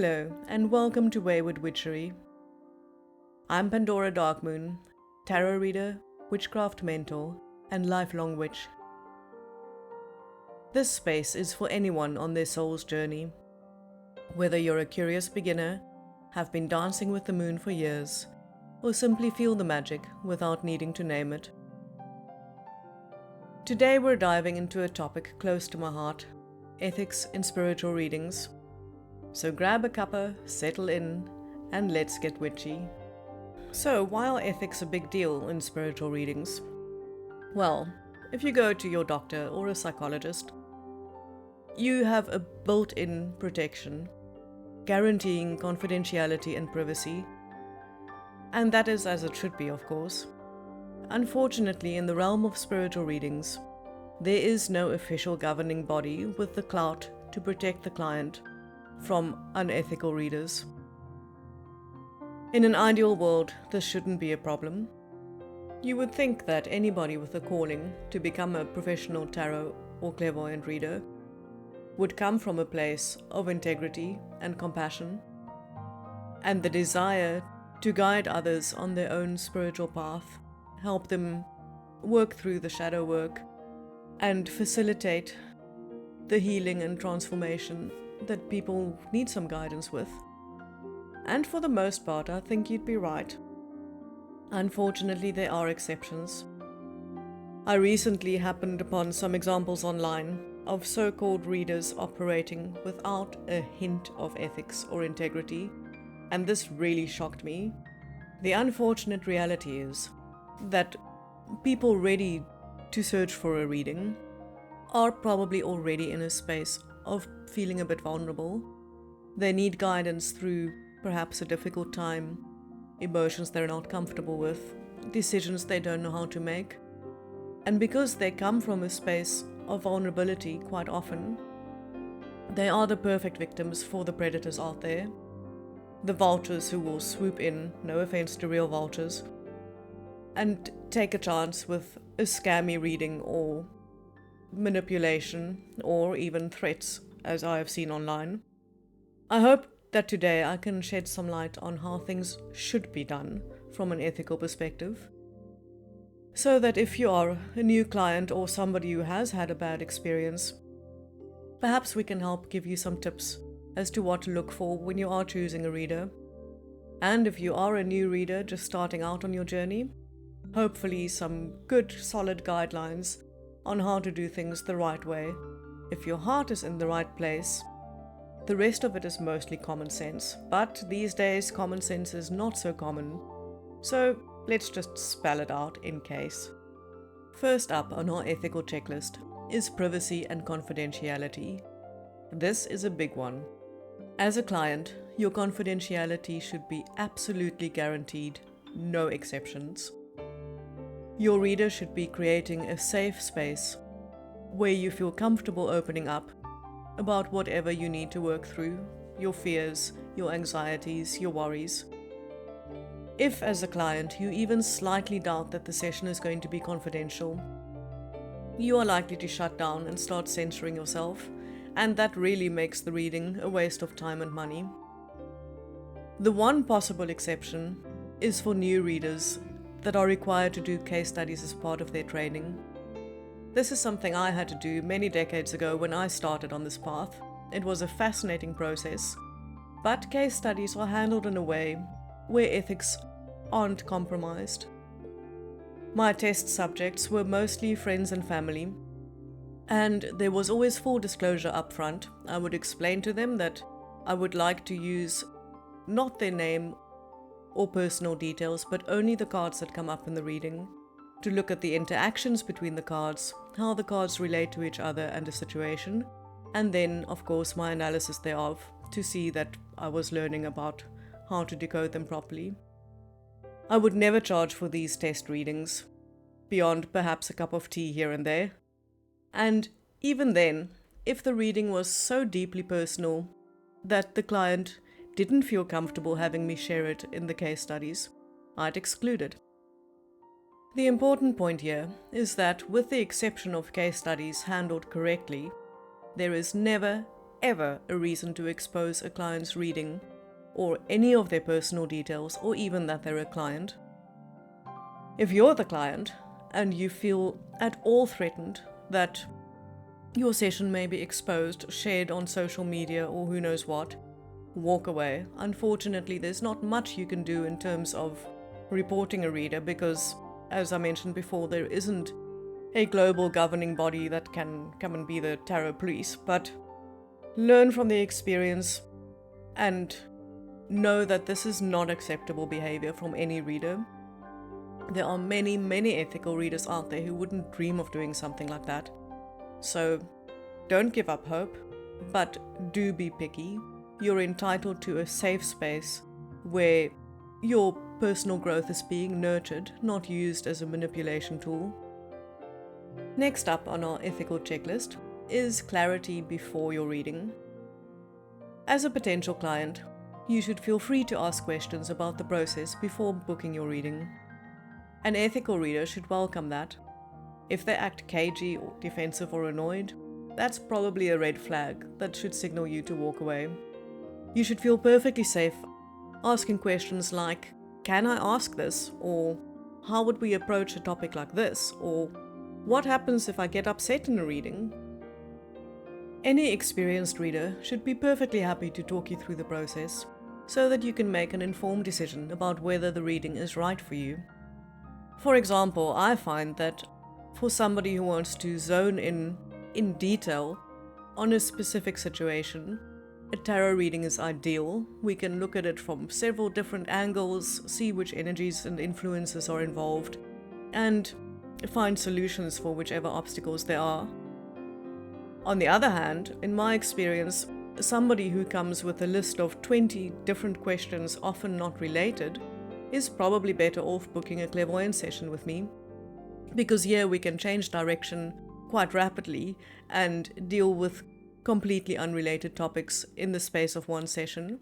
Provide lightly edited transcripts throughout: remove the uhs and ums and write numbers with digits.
Hello, and welcome to Wayward Witchery. I'm Pandora Darkmoon, tarot reader, witchcraft mentor, and lifelong witch. This space is for anyone on their soul's journey. Whether you're a curious beginner, have been dancing with the moon for years, or simply feel the magic without needing to name it. Today we're diving into a topic close to my heart: ethics in spiritual readings. So grab a cuppa, settle in, and let's get witchy. So why are ethics a big deal in spiritual readings? Well, if you go to your doctor or a psychologist, you have a built-in protection, guaranteeing confidentiality and privacy. And that is as it should be, of course. Unfortunately, in the realm of spiritual readings, there is no official governing body with the clout to protect the client from unethical readers. In an ideal world, this shouldn't be a problem. You would think that anybody with a calling to become a professional tarot or clairvoyant reader would come from a place of integrity and compassion, and the desire to guide others on their own spiritual path, help them work through the shadow work, and facilitate the healing and transformation that people need some guidance with. And for the most part, I think you'd be right. Unfortunately, there are exceptions. I recently happened upon some examples online of so-called readers operating without a hint of ethics or integrity, and this really shocked me. The unfortunate reality is that people ready to search for a reading are probably already in a space of feeling a bit vulnerable. They need guidance through perhaps a difficult time, emotions they're not comfortable with, decisions they don't know how to make. And because they come from a space of vulnerability quite often, they are the perfect victims for the predators out there. The vultures who will swoop in, no offense to real vultures, and take a chance with a scammy reading or manipulation or even threats, as I have seen online. I hope that today I can shed some light on how things should be done from an ethical perspective, so that if you are a new client or somebody who has had a bad experience, perhaps we can help give you some tips as to what to look for when you are choosing a reader. And if you are a new reader just starting out on your journey, hopefully some good solid guidelines on how to do things the right way. If your heart is in the right place, the rest of it is mostly common sense. But these days, common sense is not so common. So let's just spell it out in case. First up on our ethical checklist is privacy and confidentiality. This is a big one. As a client, your confidentiality should be absolutely guaranteed, no exceptions. Your reader should be creating a safe space where you feel comfortable opening up about whatever you need to work through, your fears, your anxieties, your worries. If, as a client, you even slightly doubt that the session is going to be confidential, you are likely to shut down and start censoring yourself, and that really makes the reading a waste of time and money. The one possible exception is for new readers that are required to do case studies as part of their training. This is something I had to do many decades ago when I started on this path. It was a fascinating process, but case studies are handled in a way where ethics aren't compromised. My test subjects were mostly friends and family, and there was always full disclosure up front. I would explain to them that I would like to use not their name or personal details, but only the cards that come up in the reading, to look at the interactions between the cards, how the cards relate to each other and a situation, and then, of course, my analysis thereof to see that I was learning about how to decode them properly. I would never charge for these test readings, beyond perhaps a cup of tea here and there. And even then, if the reading was so deeply personal that the client didn't feel comfortable having me share it in the case studies, I'd exclude it. The important point here is that, with the exception of case studies handled correctly, there is never, ever a reason to expose a client's reading or any of their personal details, or even that they're a client. If you're the client and you feel at all threatened that your session may be exposed, shared on social media, or who knows what, walk away. Unfortunately, there's not much you can do in terms of reporting a reader because, as I mentioned before, there isn't a global governing body that can come and be the tarot police, but learn from the experience and know that this is not acceptable behavior from any reader. There are many, many ethical readers out there who wouldn't dream of doing something like that. So don't give up hope, but do be picky. You're entitled to a safe space where your personal growth is being nurtured, not used as a manipulation tool. Next up on our ethical checklist is clarity before your reading. As a potential client, you should feel free to ask questions about the process before booking your reading. An ethical reader should welcome that. If they act cagey or defensive or annoyed, that's probably a red flag that should signal you to walk away. You should feel perfectly safe asking questions like, "Can I ask this?" or "How would we approach a topic like this?" or "What happens if I get upset in a reading?" Any experienced reader should be perfectly happy to talk you through the process so that you can make an informed decision about whether the reading is right for you. For example, I find that for somebody who wants to zone in detail on a specific situation, a tarot reading is ideal. We can look at it from several different angles, see which energies and influences are involved, and find solutions for whichever obstacles there are. On the other hand, in my experience, somebody who comes with a list of 20 different questions, often not related, is probably better off booking a clairvoyance session with me, because here we can change direction quite rapidly and deal with completely unrelated topics in the space of one session.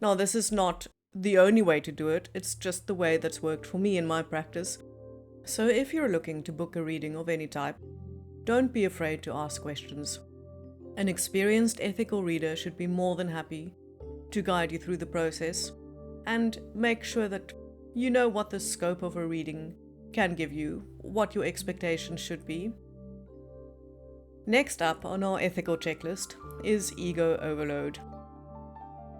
Now, this is not the only way to do it, it's just the way that's worked for me in my practice. So if you're looking to book a reading of any type, don't be afraid to ask questions. An experienced ethical reader should be more than happy to guide you through the process and make sure that you know what the scope of a reading can give you, what your expectations should be. Next up on our ethical checklist is ego overload.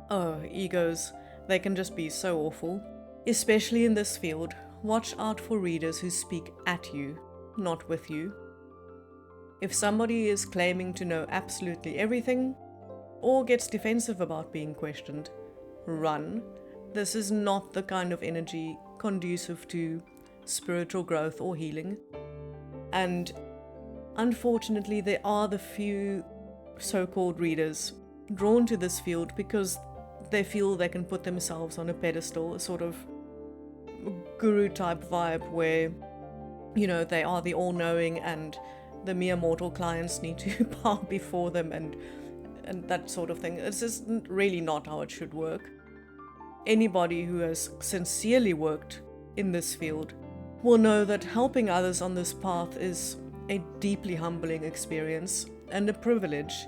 Oh, egos, they can just be so awful. Especially in this field, watch out for readers who speak at you, not with you. If somebody is claiming to know absolutely everything, or gets defensive about being questioned, run. This is not the kind of energy conducive to spiritual growth or healing. And unfortunately, there are the few so-called readers drawn to this field because they feel they can put themselves on a pedestal, a sort of guru-type vibe where, you know, they are the all-knowing and the mere mortal clients need to bow before them and that sort of thing. This is really not how it should work. Anybody who has sincerely worked in this field will know that helping others on this path is a deeply humbling experience and a privilege.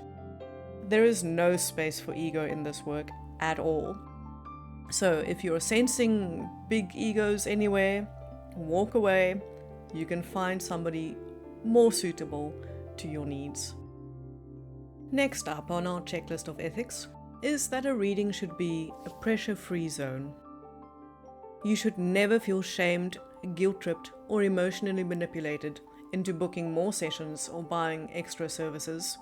There is no space for ego in this work at all. So if you're sensing big egos anywhere, walk away. You can find somebody more suitable to your needs. Next up on our checklist of ethics is that a reading should be a pressure-free zone. You should never feel shamed, guilt-tripped, or emotionally manipulated into booking more sessions or buying extra services.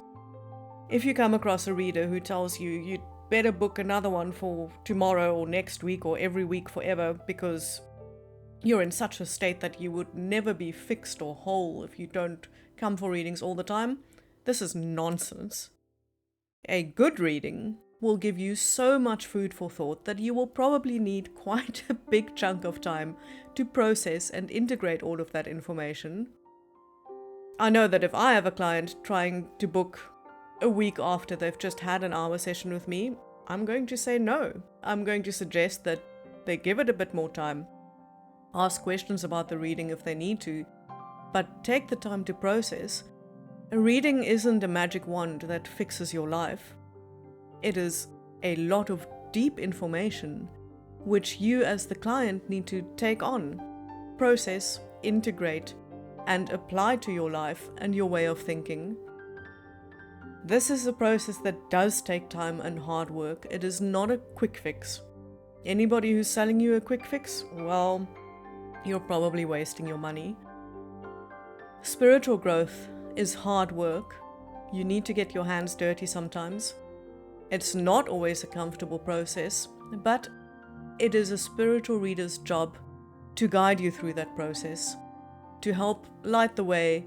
If you come across a reader who tells you you'd better book another one for tomorrow or next week or every week forever because you're in such a state that you would never be fixed or whole if you don't come for readings all the time, this is nonsense. A good reading will give you so much food for thought that you will probably need quite a big chunk of time to process and integrate all of that information. I know that if I have a client trying to book a week after they've just had an hour session with me, I'm going to say no. I'm going to suggest that they give it a bit more time. Ask questions about the reading if they need to, but take the time to process. A reading isn't a magic wand that fixes your life. It is a lot of deep information which you as the client need to take on, process, integrate, and apply to your life and your way of thinking. This is a process that does take time and hard work. It is not a quick fix. Anybody who's selling you a quick fix, well, you're probably wasting your money. Spiritual growth is hard work. You need to get your hands dirty sometimes. It's not always a comfortable process, but it is a spiritual reader's job to guide you through that process, to help light the way,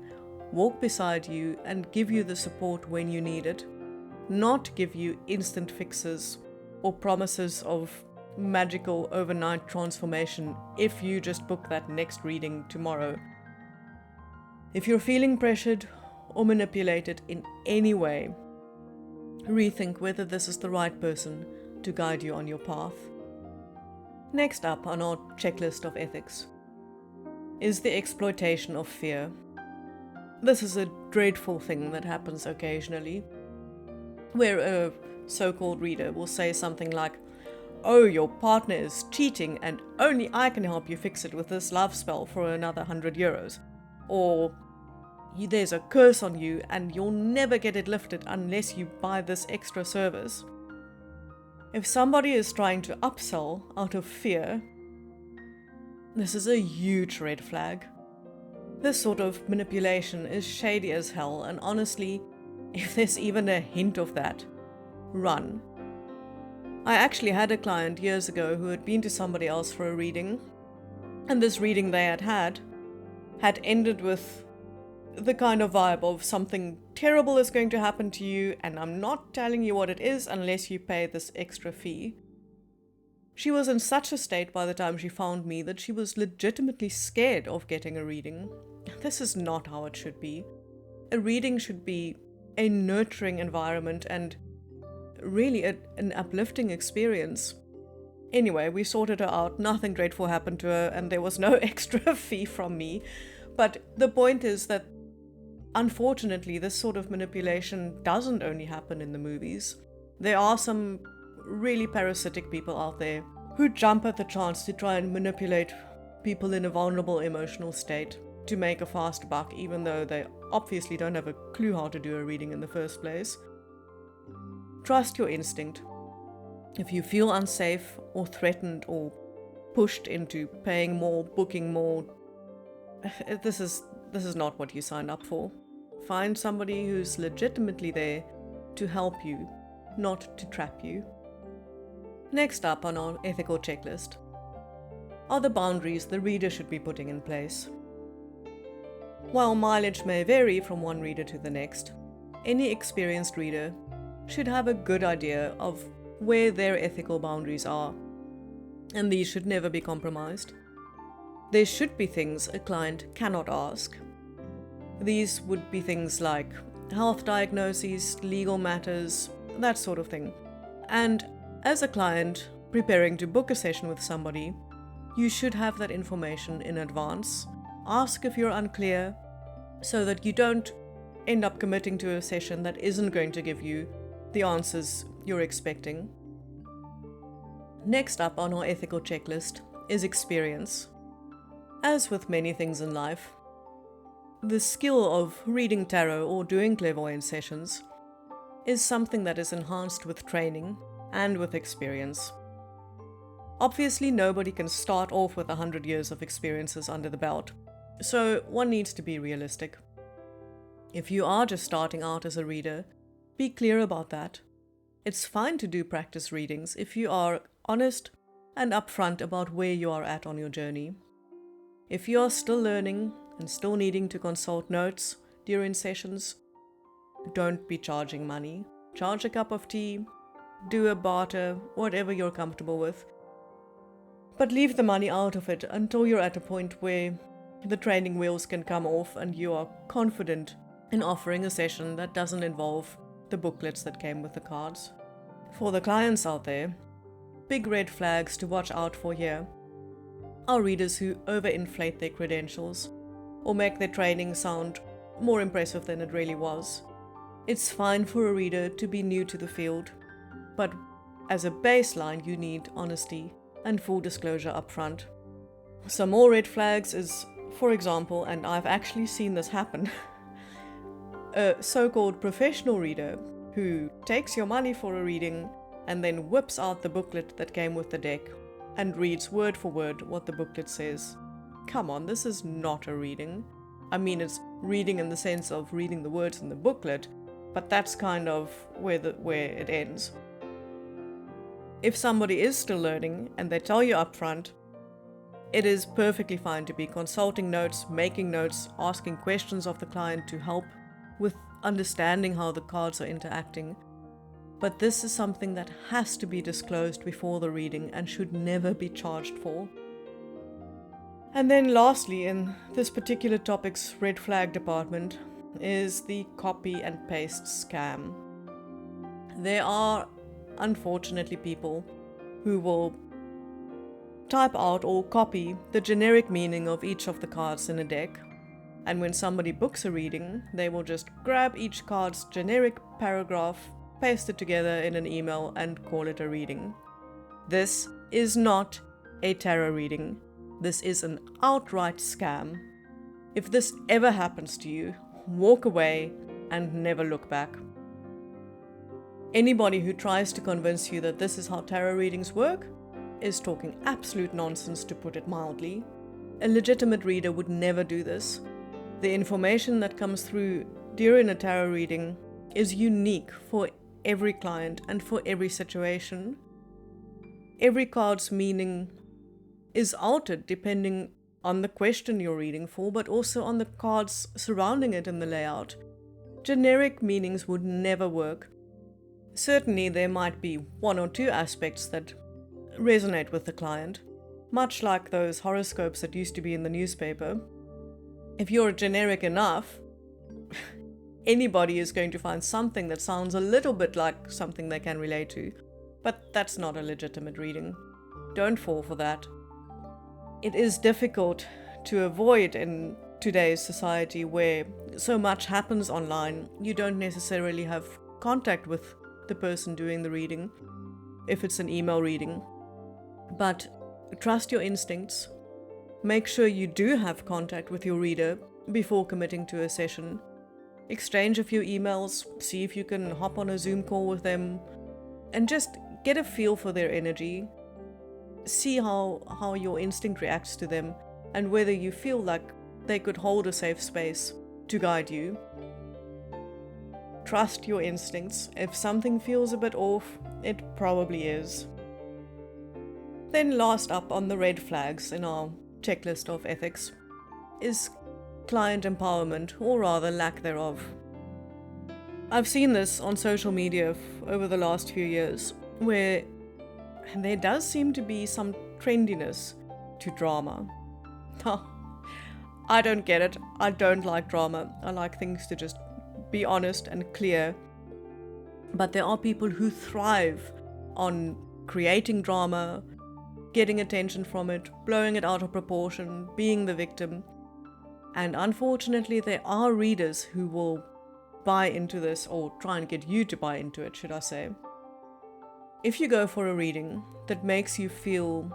walk beside you, and give you the support when you need it, not give you instant fixes or promises of magical overnight transformation if you just book that next reading tomorrow. If you're feeling pressured or manipulated in any way, rethink whether this is the right person to guide you on your path. Next up on our checklist of ethics is the exploitation of fear. This is a dreadful thing that happens occasionally, where a so-called reader will say something like, "Oh, your partner is cheating and only I can help you fix it with this love spell for another €100. Or, "There's a curse on you and you'll never get it lifted unless you buy this extra service." If somebody is trying to upsell out of fear, this is a huge red flag. This sort of manipulation is shady as hell, and honestly, if there's even a hint of that, run. I actually had a client years ago who had been to somebody else for a reading, and this reading they had ended with the kind of vibe of something terrible is going to happen to you, and I'm not telling you what it is unless you pay this extra fee. She was in such a state by the time she found me that she was legitimately scared of getting a reading. This is not how it should be. A reading should be a nurturing environment and really an uplifting experience. Anyway, we sorted her out, nothing dreadful happened to her, and there was no extra fee from me. But the point is that, unfortunately, this sort of manipulation doesn't only happen in the movies. There are some really parasitic people out there who jump at the chance to try and manipulate people in a vulnerable emotional state to make a fast buck, even though they obviously don't have a clue how to do a reading in the first place. Trust your instinct. If you feel unsafe or threatened or pushed into paying more, booking more, this is not what you signed up for. Find somebody who's legitimately there to help you, not to trap you. Next up on our ethical checklist are the boundaries the reader should be putting in place. While mileage may vary from one reader to the next, any experienced reader should have a good idea of where their ethical boundaries are, and these should never be compromised. There should be things a client cannot ask. These would be things like health diagnoses, legal matters, that sort of thing. And as a client preparing to book a session with somebody, you should have that information in advance. Ask if you're unclear, so that you don't end up committing to a session that isn't going to give you the answers you're expecting. Next up on our ethical checklist is experience. As with many things in life, the skill of reading tarot or doing clairvoyance sessions is something that is enhanced with training and with experience. Obviously, nobody can start off with 100 years of experiences under the belt, so one needs to be realistic. If you are just starting out as a reader, be clear about that. It's fine to do practice readings if you are honest and upfront about where you are at on your journey. If you are still learning and still needing to consult notes during sessions, don't be charging money. Charge a cup of tea, do a barter, whatever you're comfortable with. But leave the money out of it until you're at a point where the training wheels can come off and you are confident in offering a session that doesn't involve the booklets that came with the cards. For the clients out there, big red flags to watch out for here are readers who overinflate their credentials or make their training sound more impressive than it really was. It's fine for a reader to be new to the field. but as a baseline, you need honesty and full disclosure up front. Some more red flags is, for example, and I've actually seen this happen, a so-called professional reader who takes your money for a reading and then whips out the booklet that came with the deck and reads word for word what the booklet says. Come on, this is not a reading. I mean, it's reading in the sense of reading the words in the booklet, but that's kind of where it ends. If somebody is still learning and they tell you up front, it is perfectly fine to be consulting notes, making notes, asking questions of the client to help with understanding how the cards are interacting. But this is something that has to be disclosed before the reading and should never be charged for. And then lastly, in this particular topic's red flag department, is the copy and paste scam. There are, unfortunately, people who will type out or copy the generic meaning of each of the cards in a deck, and when somebody books a reading, they will just grab each card's generic paragraph, paste it together in an email, and call it a reading. This is not a tarot reading. This is an outright scam. If this ever happens to you, walk away and never look back. Anybody who tries to convince you that this is how tarot readings work is talking absolute nonsense, to put it mildly. A legitimate reader would never do this. The information that comes through during a tarot reading is unique for every client and for every situation. Every card's meaning is altered depending on the question you're reading for, but also on the cards surrounding it in the layout. Generic meanings would never work. Certainly there might be one or two aspects that resonate with the client, much like those horoscopes that used to be in the newspaper. If you're generic enough, anybody is going to find something that sounds a little bit like something they can relate to, but that's not a legitimate reading. Don't fall for that. It is difficult to avoid in today's society where so much happens online. You don't necessarily have contact with the person doing the reading, if it's an email reading. But trust your instincts. Make sure you do have contact with your reader before committing to a session. Exchange a few emails, see if you can hop on a Zoom call with them, and just get a feel for their energy. See how your instinct reacts to them, and whether you feel like they could hold a safe space to guide you. Trust your instincts. If something feels a bit off, it probably is. Then last up on the red flags in our checklist of ethics is client empowerment, or rather lack thereof. I've seen this on social media over the last few years, where there does seem to be some trendiness to drama. I don't get it. I don't like drama. I like things to just be honest and clear. But there are people who thrive on creating drama, getting attention from it, blowing it out of proportion, being the victim. And unfortunately, there are readers who will buy into this, or try and get you to buy into it, should I say. If you go for a reading that makes you feel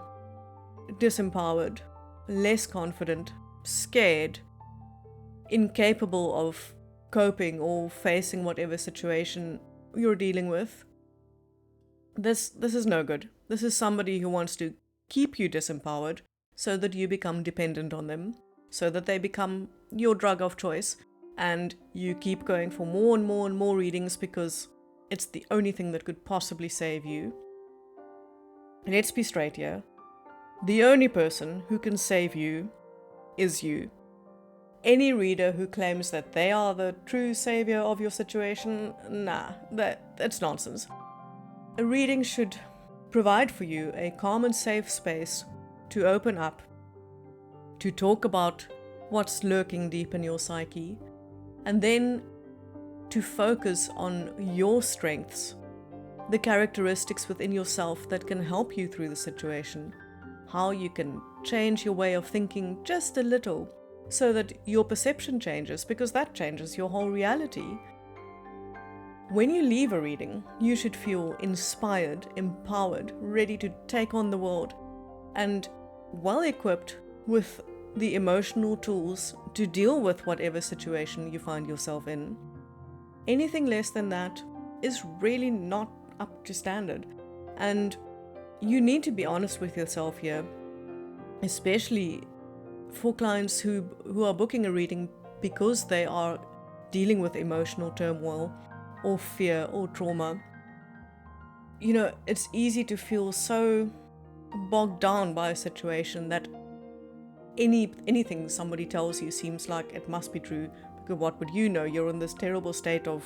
disempowered, less confident, scared, incapable of coping or facing whatever situation you're dealing with, this is no good. This is somebody who wants to keep you disempowered so that you become dependent on them, so that they become your drug of choice, and you keep going for more and more and more readings because it's the only thing that could possibly save you. Let's be straight here. The only person who can save you is you. Any reader who claims that they are the true savior of your situation, that's nonsense. A reading should provide for you a calm and safe space to open up, to talk about what's lurking deep in your psyche, and then to focus on your strengths, the characteristics within yourself that can help you through the situation, how you can change your way of thinking just a little so that your perception changes, because that changes your whole reality. When you leave a reading, you should feel inspired, empowered, ready to take on the world, and well equipped with the emotional tools to deal with whatever situation you find yourself in. Anything less than that is really not up to standard, and you need to be honest with yourself here, especially for clients who are booking a reading because they are dealing with emotional turmoil or fear or trauma. It's easy to feel so bogged down by a situation that anything somebody tells you seems like it must be true, because what would you know? You're in this terrible state of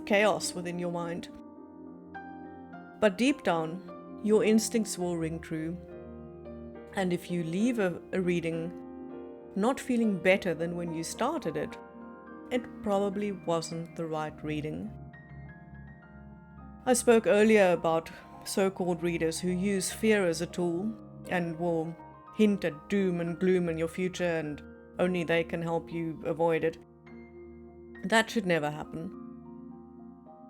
chaos within your mind. But deep down, your instincts will ring true. And if you leave a reading not feeling better than when you started it, it probably wasn't the right reading. I spoke earlier about so-called readers who use fear as a tool and will hint at doom and gloom in your future and only they can help you avoid it. That should never happen.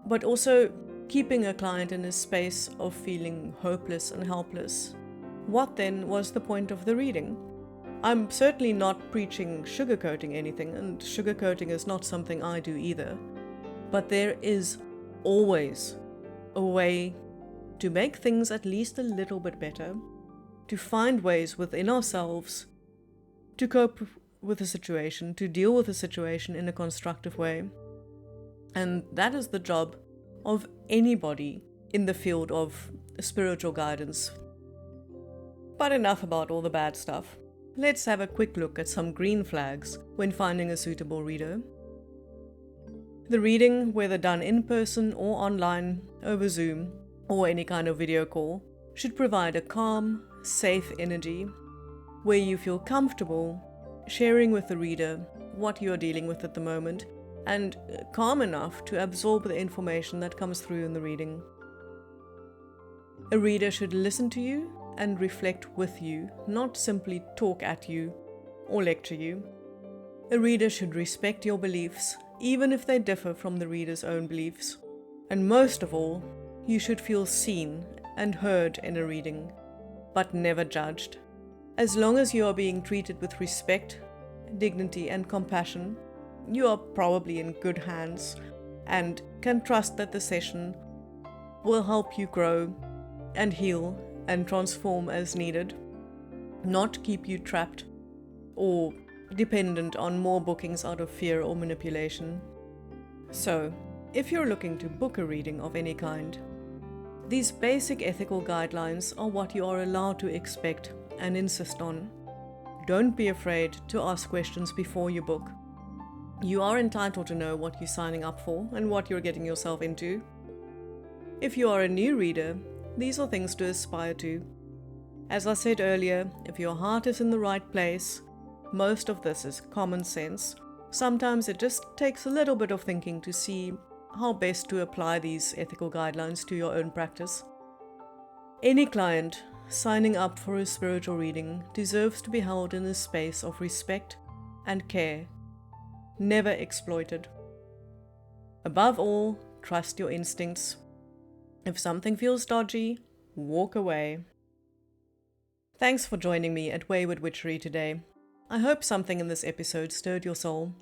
But also keeping a client in a space of feeling hopeless and helpless. What then was the point of the reading? I'm certainly not preaching sugarcoating anything, and sugarcoating is not something I do either. But there is always a way to make things at least a little bit better, to find ways within ourselves to cope with a situation, to deal with a situation in a constructive way. And that is the job of anybody in the field of spiritual guidance. But enough about all the bad stuff. Let's have a quick look at some green flags when finding a suitable reader. The reading, whether done in person or online, over Zoom, or any kind of video call, should provide a calm, safe energy where you feel comfortable sharing with the reader what you are dealing with at the moment, and calm enough to absorb the information that comes through in the reading. A reader should listen to you and reflect with you, not simply talk at you or lecture you. A reader should respect your beliefs, even if they differ from the reader's own beliefs. And most of all, you should feel seen and heard in a reading, but never judged. As long as you are being treated with respect, dignity, and compassion, you are probably in good hands and can trust that the session will help you grow and heal and transform as needed, not keep you trapped or dependent on more bookings out of fear or manipulation. So, if you're looking to book a reading of any kind, these basic ethical guidelines are what you are allowed to expect and insist on. Don't be afraid to ask questions before you book. You are entitled to know what you're signing up for and what you're getting yourself into. If you are a new reader, these are things to aspire to. As I said earlier, if your heart is in the right place, most of this is common sense. Sometimes it just takes a little bit of thinking to see how best to apply these ethical guidelines to your own practice. Any client signing up for a spiritual reading deserves to be held in a space of respect and care, never exploited. Above all, trust your instincts. If something feels dodgy, walk away. Thanks for joining me at Wayward Witchery today. I hope something in this episode stirred your soul.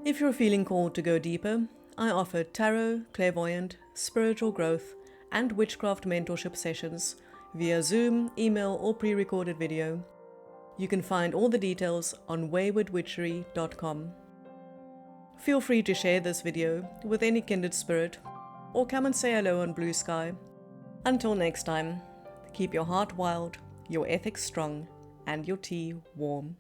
If you're feeling called to go deeper, I offer tarot, clairvoyant, spiritual growth, and witchcraft mentorship sessions via Zoom, email, or pre-recorded video. You can find all the details on waywardwitchery.com. Feel free to share this video with any kindred spirit, or come and say hello on Blue Sky. Until next time, keep your heart wild, your ethics strong, and your tea warm.